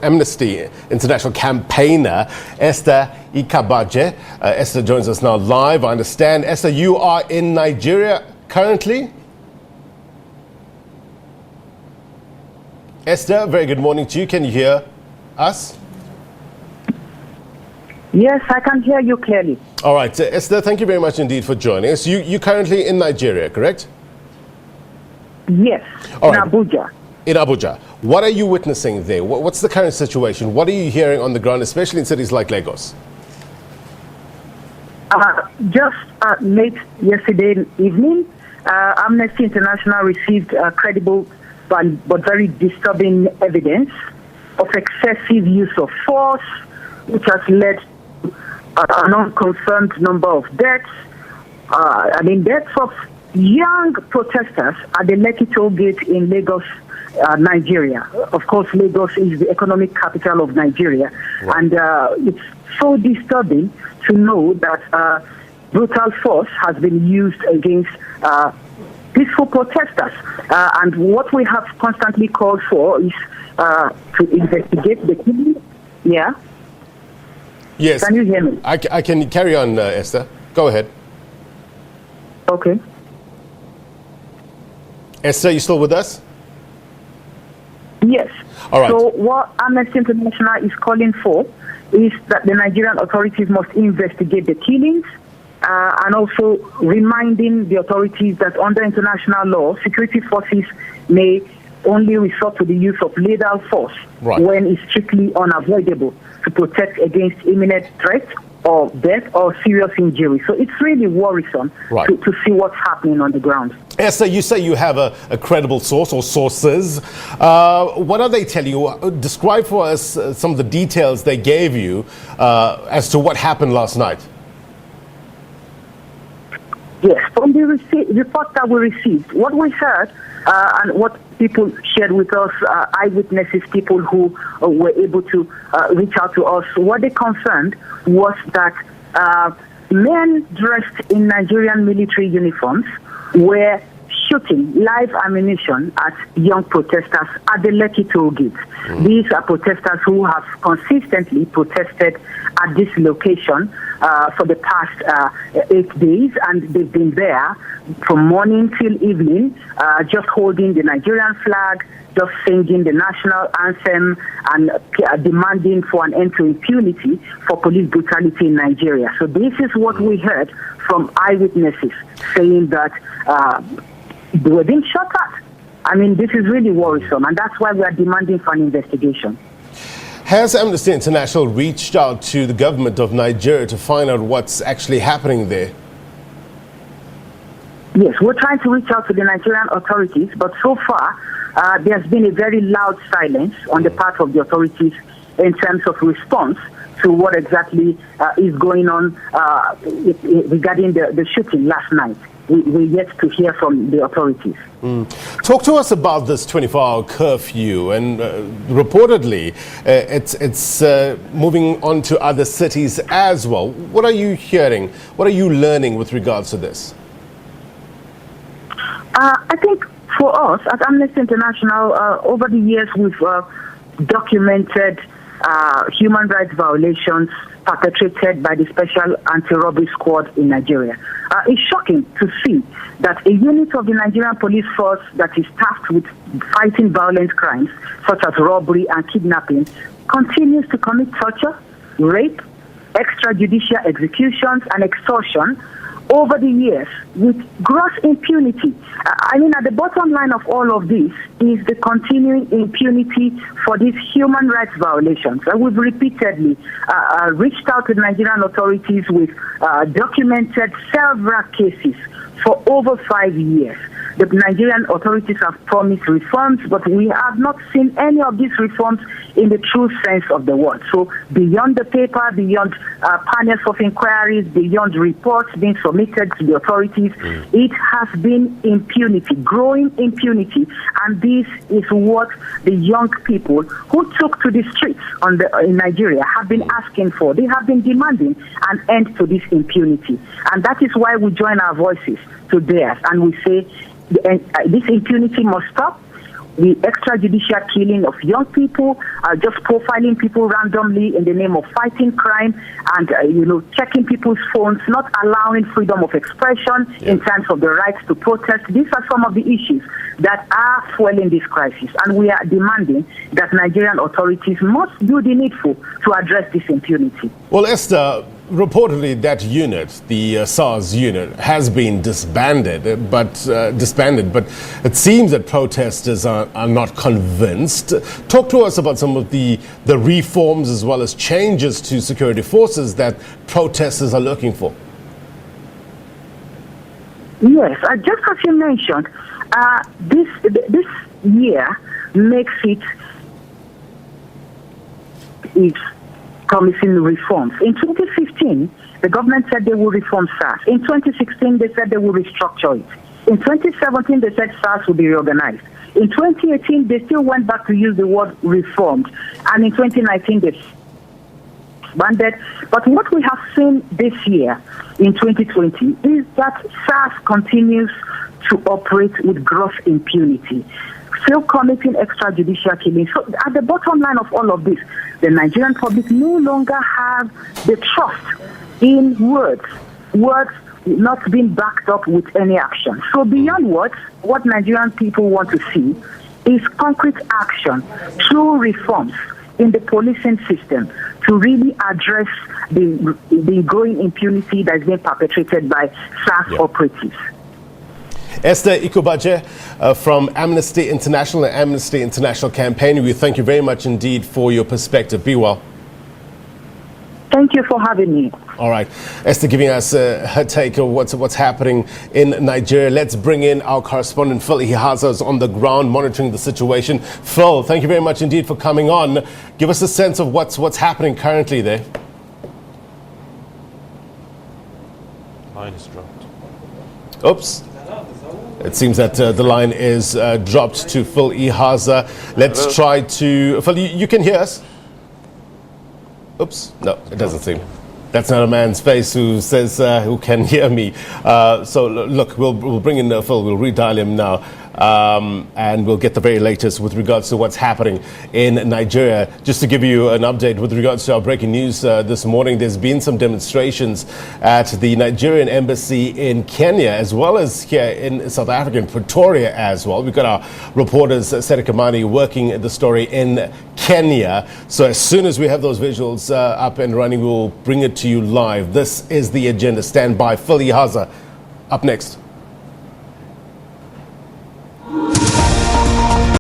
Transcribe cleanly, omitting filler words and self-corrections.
Amnesty International campaigner Esther Ikubaje. Esther joins us now live. I understand, Esther, you are in Nigeria currently? Esther, very good morning to you. Can you hear us? Yes, I can hear you clearly. All right, Esther, thank you very much indeed for joining us. You're currently in Nigeria, correct? Yes, All in right. Abuja. In Abuja. What are you witnessing there? What's the current situation? What are you hearing on the ground, especially in cities like Lagos? Just late yesterday evening, Amnesty International received credible but very disturbing evidence of excessive use of force, which has led to an unconfirmed number of deaths. Deaths of young protesters at the Lekki toll gate in Lagos, Nigeria. Of course, Lagos is the economic capital of Nigeria. Right. And it's so disturbing to know that brutal force has been used against peaceful protesters. And what we have constantly called for is to investigate the killing. Yeah? Yes. Can you hear me? I can carry on, Esther. Go ahead. Okay. Esther, you still with us? Yes. All right. So what Amnesty International is calling for is that the Nigerian authorities must investigate the killings and also reminding the authorities that under international law, security forces may only resort to the use of lethal force when it's strictly unavoidable to protect against imminent threat or death or serious injury. So it's really worrisome to see what's happening on the ground. Esther, you say you have a credible source or sources. What are they telling you? Describe for us some of the details they gave you as to what happened last night. Yes, from the report that we received, what we heard and what people shared with us, eyewitnesses, people who were able to reach out to us, what they confirmed was that men dressed in Nigerian military uniforms were shooting live ammunition at young protesters at the Lekki toll gate. These are protesters who have consistently protested at this location for the past 8 days, and they've been there from morning till evening, just holding the Nigerian flag, just singing the national anthem, and demanding for an end to impunity for police brutality in Nigeria. So this is what we heard from eyewitnesses, saying that they were being shot at. I mean, this is really worrisome, and that's why we are demanding for an investigation. Has Amnesty International reached out to the government of Nigeria to find out what's actually happening there? Yes, we're trying to reach out to the Nigerian authorities, but so far there's been a very loud silence on the part of the authorities in terms of response to what exactly is going on regarding the shooting last night. We're yet to hear from the authorities. Talk to us about this 24-hour curfew, and reportedly it's moving on to other cities as well. What are you hearing? What are you learning with regards to this? I think for us at Amnesty International, over the years we've documented human rights violations perpetrated by the Special Anti-Robbery Squad in Nigeria. It's shocking to see that a unit of the Nigerian police force that is tasked with fighting violent crimes, such as robbery and kidnapping, continues to commit torture, rape, extrajudicial executions, and extortion over the years with gross impunity. At the bottom line of all of this is the continuing impunity for these human rights violations. We've repeatedly reached out to the Nigerian authorities with documented several cases for over 5 years. The Nigerian authorities have promised reforms, but we have not seen any of these reforms in the true sense of the word. So beyond the paper, beyond panels of inquiries, beyond reports being submitted to the authorities, it has been impunity, growing impunity. And this is what the young people who took to the streets in Nigeria have been asking for. They have been demanding an end to this impunity. And that is why we join our voices to theirs, and we say this impunity must stop. the extrajudicial killing of young people, just profiling people randomly in the name of fighting crime, and checking people's phones, not allowing freedom of expression in terms of the rights to protest. These are some of the issues that are fueling this crisis, and we are demanding that Nigerian authorities must do the needful to address this impunity. Well, Esther, reportedly that unit, the SARS unit, has been disbanded, but it seems that protesters are not convinced. Talk to us about some of the reforms as well as changes to security forces that protesters are looking for. Yes, just as you mentioned, this year makes it promising reforms. In 2015, the government said they will reform SARS. In 2016, they said they will restructure it. In 2017, they said SARS will be reorganized. In 2018, they still went back to use the word reformed. And in 2019, they expanded. But what we have seen this year, in 2020, is that SARS continues to operate with gross impunity, still committing extrajudicial killings. So at the bottom line of all of this, the Nigerian public no longer have the trust in words not being backed up with any action. So beyond words, what Nigerian people want to see is concrete action through reforms in the policing system to really address the growing impunity that is being perpetrated by SARS operatives. Esther Ikubaje from Amnesty International and Amnesty International campaign, we thank you very much indeed for your perspective. Be well. Thank you for having me. All right. Esther giving us her take of what's happening in Nigeria. Let's bring in our correspondent, Phil Ihaza, is on the ground monitoring the situation. Phil, thank you very much indeed for coming on. Give us a sense of what's happening currently there. Line is dropped. Oops. It seems that the line is dropped to Phil Ihaza. Let's try to... Phil, you can hear us? Oops. No, it doesn't seem. That's not a man's face who says who can hear me. So look, we'll bring in Phil. We'll redial him now. And we'll get the very latest with regards to what's happening in Nigeria. Just to give you an update with regards to our breaking news this morning, there's been some demonstrations at the Nigerian embassy in Kenya, as well as here in South Africa, in Pretoria as well. We've got our reporters, Esther Ikubaje, working the story in Kenya. So as soon as we have those visuals up and running, we'll bring it to you live. This is the agenda. Stand by. Phil Ihaza up next.